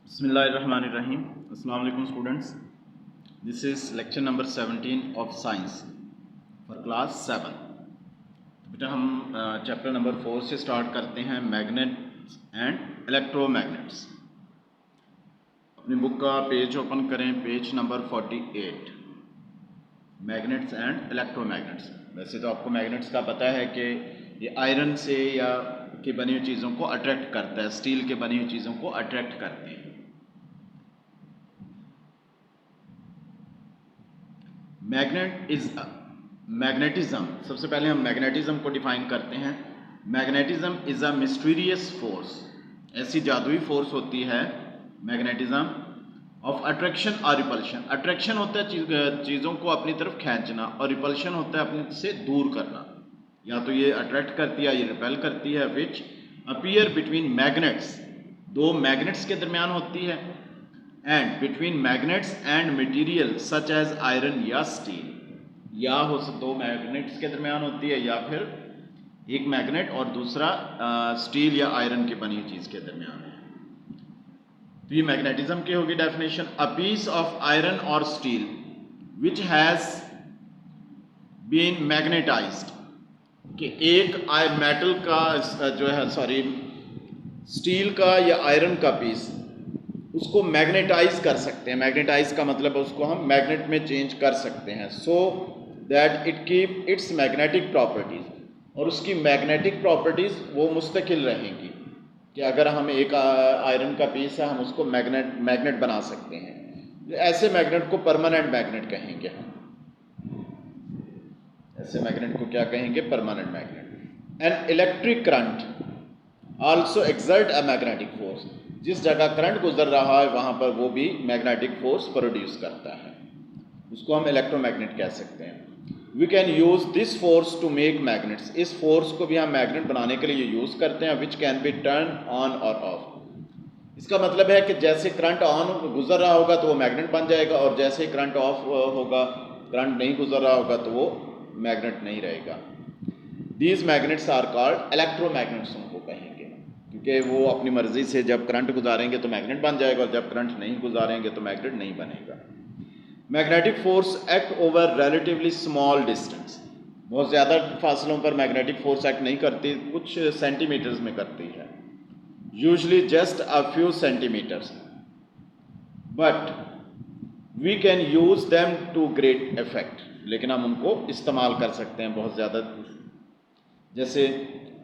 Bismillahirrahmanirrahim. Assalamu alaikum students. This is lecture number 17 of science for class 7. तो बेटा हम chapter number 4 से start करते हैं, मैग्नेट्स एंड इलेक्ट्रोमैग्नेट्स। अपनी बुक का पेज ओपन करें, page number 48, magnets and electromagnets. वैसे तो आपको मैग्नेट्स का पता है कि ये आयरन से या की बनी हुई चीज़ों को अट्रैक्ट करता है, स्टील के बनी हुई चीज़ों को अट्रैक्ट करते हैं। मैग्नेटिज्म, सबसे पहले हम मैग्नेटिज्म को डिफाइन करते हैं। Magnetism is a mysterious force, ऐसी जादुई फोर्स होती है मैग्नेटिज्म, ऑफ अट्रैक्शन और रिपल्शन। अट्रैक्शन होता है चीज़ों को अपनी तरफ खींचना, और रिपल्शन होता है अपने से दूर करना। या तो ये अट्रैक्ट करती है या ये रिपेल करती है। विच अपीयर बिटवीन मैग्नेट्स, दो मैग्नेट्स के दरमियान होती है, and between magnets and material such as iron या स्टील। या हो दो मैग्नेट्स के दरमियान होती है, या फिर एक मैग्नेट और दूसरा स्टील या आयरन की बनी हुई चीज़ के दरमियान है। तो ये मैग्नेटिज्म की होगी definition. A piece of iron और steel which has been magnetized, कि एक मेटल का जो है स्टील का या आयरन का पीस, उसको मैग्नेटाइज कर सकते हैं। मैग्नेटाइज का मतलब है उसको हम मैग्नेट में चेंज कर सकते हैं, so that it keep its magnetic properties, और उसकी मैग्नेटिक प्रॉपर्टीज वो मुस्तकिल रहेंगी। कि अगर हम एक आयरन का पीस है, हम उसको मैग्नेट बना सकते हैं। ऐसे मैग्नेट को परमानेंट मैग्नेट कहेंगे हम। ऐसे मैग्नेट को क्या कहेंगे? Permanent magnet. An electric current also exert a magnetic force, जिस जगह करंट गुजर रहा है वहाँ पर वो भी मैग्नेटिक फोर्स प्रोड्यूस करता है, उसको हम इलेक्ट्रोमैग्नेट कह सकते हैं। We can use this force to make magnets, इस फोर्स को भी हम मैग्नेट बनाने के लिए यूज़ करते हैं। Which can be turn on और ऑफ। इसका मतलब है कि जैसे करंट ऑन गुजर रहा होगा तो वो मैग्नेट बन जाएगा, और जैसे ही करंट ऑफ होगा, करंट नहीं गुजर रहा होगा, तो वो मैग्नेट नहीं रहेगा। These magnets are called electromagnets, उनको कहेंगे, क्योंकि वो अपनी मर्जी से जब करंट गुजारेंगे तो मैग्नेट बन जाएगा, और जब करंट नहीं गुजारेंगे तो मैग्नेट नहीं बनेगा। Magnetic force act over relatively small distance, बहुत ज़्यादा फासलों पर मैग्नेटिक फोर्स एक्ट नहीं करती, कुछ सेंटीमीटर्स में करती है, usually just a few centimetres, but we can use them to great effect, लेकिन हम उनको इस्तेमाल कर सकते हैं बहुत ज़्यादा। जैसे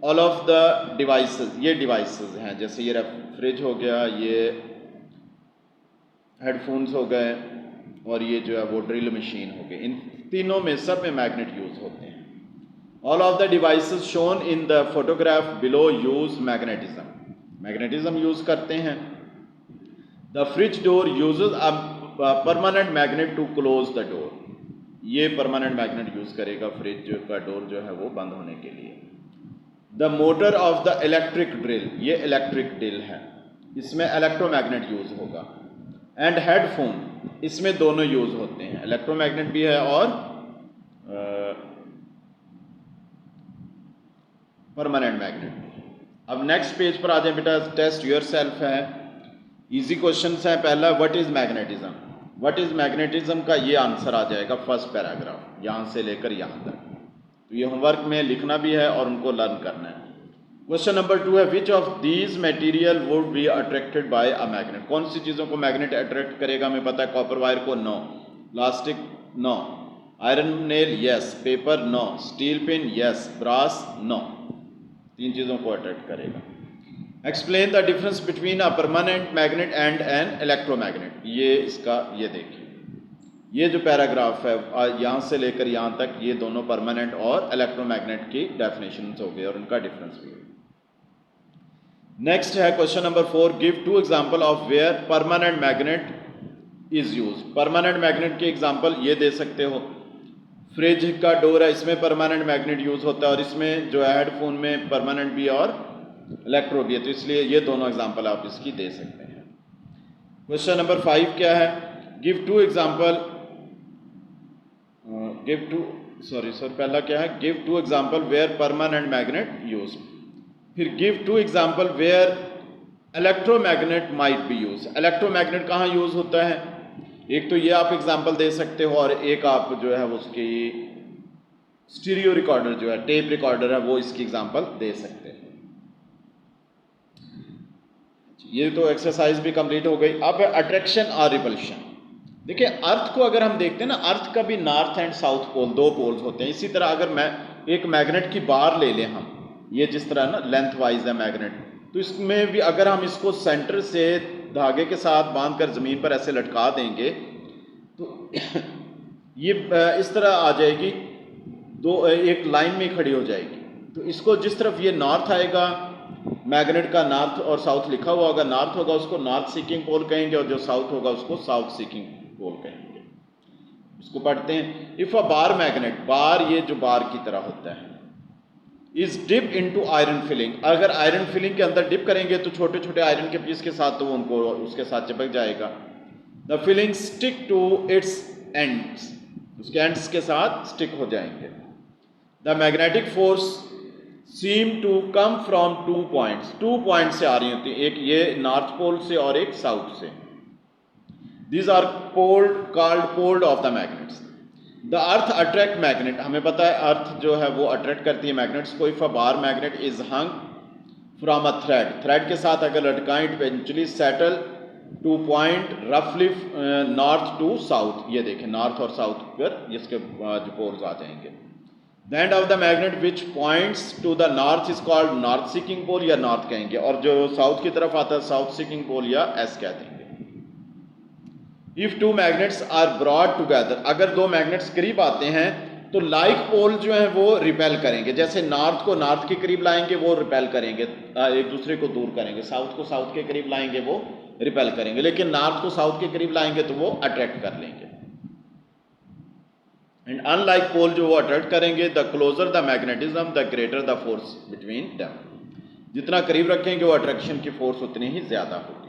ऑल ऑफ द डिवाइसेस, ये डिवाइसेस हैं, जैसे ये फ्रिज हो गया, ये हेडफोन्स हो गए, और ये जो है वो ड्रिल मशीन हो गई। इन तीनों में सब में मैग्नेट यूज़ होते हैं। All of the devices shown in the photograph below use magnetism, magnetism use करते हैं। The fridge door uses a permanent magnet to close the door, ये परमानेंट मैग्नेट यूज़ करेगा फ्रिज का डोर जो है वो बंद होने के लिए। The motor of the electric drill, ये इलेक्ट्रिक ड्रिल है, इसमें इलेक्ट्रोमैग्नेट यूज़ होगा। एंड हेडफोन, इसमें दोनों यूज़ होते हैं, इलेक्ट्रोमैग्नेट भी है और परमानेंट मैग्नेट भी। अब नेक्स्ट पेज पर आ जाए बेटा, टेस्ट योर सेल्फ है, इजी क्वेश्चन है। पहला, what is magnetism, what is magnetism का ये आंसर आ जाएगा फर्स्ट पैराग्राफ, यहाँ से लेकर यहाँ तक। तो ये होमवर्क में लिखना भी है और उनको लर्न करना है। क्वेश्चन नंबर 2 है, which of these material would be attracted by a magnet, कौन सी चीज़ों को मैग्नेट अट्रैक्ट करेगा? हमें पता है कॉपर वायर को no, plastic no, iron nail yes, paper no, steel pin yes, brass no, तीन चीज़ों को अट्रैक्ट करेगा। Explain the difference between a permanent magnet and an electromagnet, ये इसका ये देखिए, ये जो पैराग्राफ है यहाँ से लेकर यहाँ तक, ये दोनों परमानेंट और इलेक्ट्रोमैग्नेट की डेफिनेशन हो गई और उनका डिफरेंस भी है। नेक्स्ट है question number 4, give 2 example of where permanent magnet is use. Permanent magnet के एग्जांपल ये दे सकते हो, फ्रिज का डोर है, इसमें परमानेंट मैग्नेट यूज होता है, और इसमें जो है हेडफोन में परमानेंट भी और इलेक्ट्रो भी है, तो इसलिए ये दोनों एग्जांपल आप इसकी दे सकते हैं। क्वेश्चन नंबर 5 क्या है, गिव 2 एग्जांपल, पहला क्या है, give 2 example where permanent magnet use, फिर give 2 example where electromagnet might be use. Electromagnet कहाँ यूज होता है? एक तो ये आप एग्जांपल दे सकते हो, और एक आप जो है उसकी स्टीरियो रिकॉर्डर जो है, टेप रिकॉर्डर है, वो इसकी एग्जांपल दे सकते हैं। ये तो एक्सरसाइज भी कंप्लीट हो गई। अब अट्रैक्शन और रिपल्शन। देखिए, अर्थ को अगर हम देखते हैं ना, अर्थ का भी नॉर्थ एंड साउथ पोल, दो पोल्स होते हैं। इसी तरह अगर मैं एक मैग्नेट की बार ले लें हम, ये जिस तरह ना लेंथ वाइज है मैग्नेट, तो इसमें भी अगर हम इसको सेंटर से धागे के साथ बांध कर ज़मीन पर ऐसे लटका देंगे तो ये इस तरह आ जाएगी, दो एक लाइन में खड़ी हो जाएगी। तो इसको जिस तरफ ये नॉर्थ आएगा, मैग्नेट का नॉर्थ और साउथ लिखा हुआ होगा, नॉर्थ होगा उसको नॉर्थ सीकिंग पोल कहेंगे, और जो साउथ होगा उसको साउथ सीकिंग पोल कहेंगे। इसको पढ़ते हैं। इफ अ बार मैग्नेट, बार ये जो बार की तरह होता है, is dip into iron filing, अगर आयरन फिलिंग के अंदर डिप करेंगे तो छोटे छोटे आयरन के पीस के साथ तो उनको उसके साथ चिपक जाएगा। The filing stick to its ends, उसके एंड्स के साथ स्टिक हो जाएंगे। The magnetic force seem to come from 2 points, 2 point से आ रही होती है, एक ये नॉर्थ पोल से और एक साउथ से। These are called poles of the magnets. The earth attract magnet, हमें पता है अर्थ जो है वो अट्रैक्ट करती है मैग्नेट्स को। If a bar magnet is hung from a thread, thread के साथ अगर लटकाएं, it eventually settle to point रफली नॉर्थ टू साउथ। ये देखें, नॉर्थ और साउथ पर इसके जो पोल्स आ जाएंगे। The end of the magnet which points to the north is called north seeking pole, या नॉर्थ कहेंगे, और जो साउथ की तरफ आता है साउथ सीकिंग पोल या एस कह देंगे। If two magnets are brought together, अगर दो मैग्नेट्स करीब आते हैं तो लाइक पोल जो है वो रिपेल करेंगे। जैसे नॉर्थ को नॉर्थ के करीब लाएंगे वो रिपेल करेंगे, एक दूसरे को दूर करेंगे। साउथ को साउथ के करीब लाएंगे वो रिपेल करेंगे, लेकिन नॉर्थ को साउथ के करीब लाएंगे तो वो अट्रैक्ट कर लेंगे। एंड अनलाइक पोल जो वो अट्रैक्ट करेंगे, the closer the magnetism the greater the force between them, जितना करीब रखेंगे वो अट्रैक्शन की फोर्स उतनी ही ज्यादा होगी।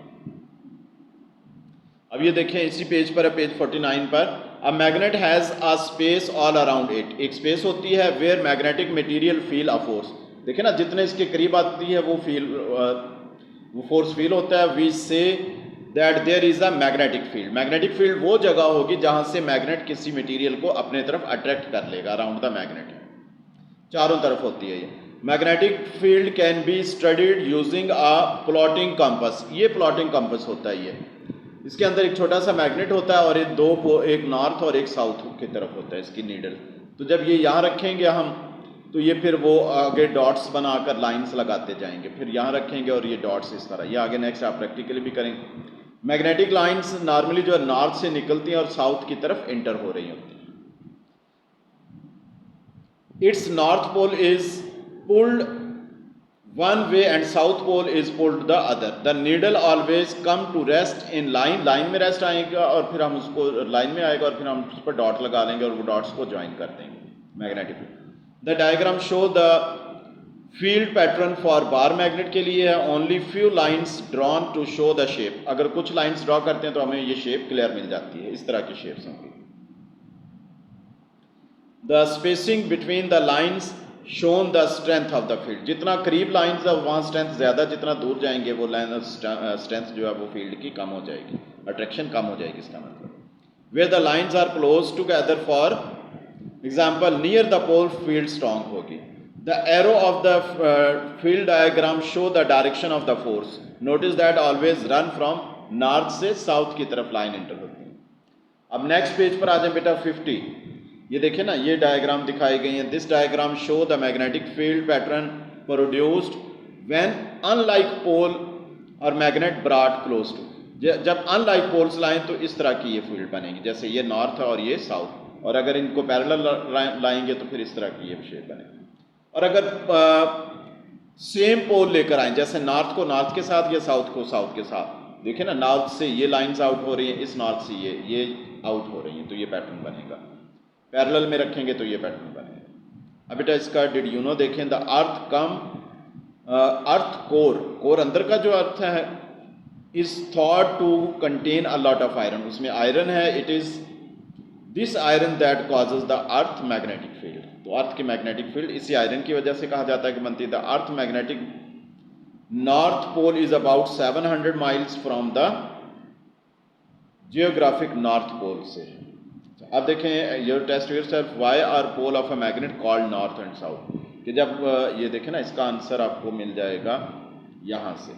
अब ये देखें, इसी पेज पर है, पेज 49 पर। A magnet has a space all around it, एक स्पेस होती है where magnetic material feel a force. देखें ना, जितने इसके करीब आती है वो फोर्स फील होता है। We say that there is a magnetic field, magnetic field वो जगह होगी जहां से मैग्नेट किसी मटेरियल को अपने तरफ अट्रैक्ट कर लेगा। अराउंड द मैग्नेट चारों तरफ होती है ये। Magnetic field can be studied using a plotting compass, ये प्लॉटिंग कंपास होता है। ये इसके अंदर एक छोटा सा मैग्नेट होता है और ये दो, एक नॉर्थ और एक साउथ की तरफ होता है इसकी नीडल। तो जब ये यहाँ रखेंगे हम, तो ये फिर वो आगे डॉट्स बनाकर लाइंस लगाते जाएंगे, फिर यहाँ रखेंगे और ये डॉट्स इस तरह। ये आगे नेक्स्ट आप प्रैक्टिकली भी करेंगे। मैग्नेटिक लाइंस नॉर्मली जो है नॉर्थ से निकलती हैं और साउथ की तरफ एंटर हो रही होती हैं। Its north pole is pulled one way and south pole is pulled the other. The needle always come to rest in line, line में रेस्ट आएगा और फिर हम उसको लाइन में आएगा और फिर हम उस पर डॉट लगा लेंगे और वो डॉट्स को ज्वाइन कर देंगे magnetic field. The diagram show the field pattern for bar magnet के लिए है। Only few lines drawn to show the shape, अगर कुछ लाइन्स ड्रॉ करते हैं तो हमें ये शेप क्लियर मिल जाती है। इस तरह की शेप्स होंगी। The spacing between the lines shown the strength of the field, जितना करीब लाइन्स है वहाँ स्ट्रेंथ ज़्यादा, जितना दूर जाएंगे वो लाइन स्ट्रेंथ जो है वो फील्ड की कम हो जाएगी, अट्रैक्शन कम हो जाएगी इसका मतलब। Where the lines are close together, for example near the pole field strong होगी। The arrow of the field diagram show the direction of the force. Notice that always run from north से south की तरफ line enter होती है। अब next page पर आ जाए बेटा 50। ये देखिए ना, ये डायग्राम दिखाई गई है। This diagram show the magnetic field pattern produced when unlike pole और मैग्नेट ब्रॉट क्लोज टू, जब अनलाइक पोल्स लाएं तो इस तरह की ये फील्ड बनेगी, जैसे ये नॉर्थ है और ये साउथ, और अगर इनको पैरेलल लाएंगे तो फिर इस तरह की ये शेप बनेगी। और अगर सेम पोल लेकर आए, जैसे नॉर्थ को नॉर्थ के साथ या साउथ को साउथ के साथ, देखिए ना, नॉर्थ से ये लाइंस आउट हो रही हैं, इस नॉर्थ से ये आउट हो रही हैं, तो ये पैटर्न बनेगा। पैरेलल में रखेंगे तो ये पैटर्न बनेगा। अब बेटा इसका डिड यू नो देखें। द अर्थ कोर अंदर का जो अर्थ है, is thought to contain a lot of iron, उसमें आयरन है। It is this iron that causes the earth magnetic field, तो अर्थ की मैग्नेटिक फील्ड इसी आयरन की वजह से कहा जाता है कि बनती है। The earth magnetic north pole is about 700 miles from the geographic north pole से। अब देखें your test yourself, why are pole of a magnet called north and south, कि जब ये देखें ना, इसका आंसर आपको मिल जाएगा यहाँ से,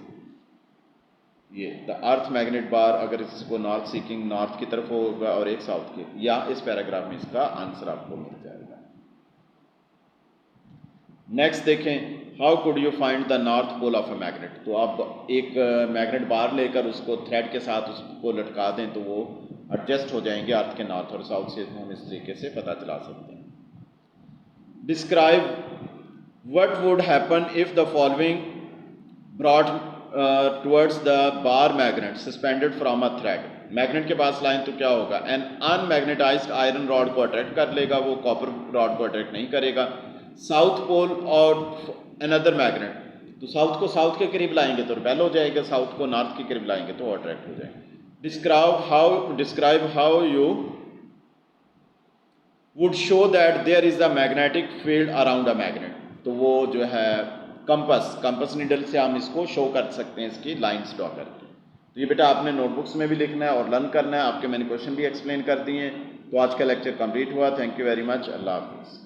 ये द अर्थ मैग्नेट बार, अगर इसको नॉर्थ सीकिंग नॉर्थ की तरफ होगा और एक साउथ की, या इस पैराग्राफ में इसका आंसर आपको मिल जाएगा। नेक्स्ट देखें, how could you find the north pole of a magnet. तो आप एक मैग्नेट बार लेकर उसको थ्रेड के साथ उसको लटका दें तो वो एडजस्ट हो जाएंगे अर्थ के नॉर्थ और साउथ से, हम इस तरीके से पता चला सकते हैं। Describe what would happen if the following brought towards the bar magnet suspended from a thread. Magnet के पास लाइन तो क्या होगा, एन अनमैग्नेटाइज्ड आयरन रॉड को अट्रैक्ट कर लेगा, वो कॉपर रॉड को अट्रैक्ट नहीं करेगा। साउथ पोल और अनदर मैग्नेट, तो साउथ को साउथ के करीब लाएंगे तो रिपेल हो जाएगा, साउथ को नॉर्थ के करीब लाएंगे तो अट्रैक्ट हो जाएंगे। Describe how you would show that there is a magnetic field around a magnet. तो वो जो है कंपस नीडल से हम इसको शो कर सकते हैं, इसकी लाइंस ड्रॉ करके। तो ये बेटा आपने नोटबुक्स में भी लिखना है और लर्न करना है, आपके मैंने क्वेश्चन भी एक्सप्लेन कर दिए हैं। तो आज का लेक्चर कंप्लीट हुआ। Thank you very much. अल्लाह हाफिज़।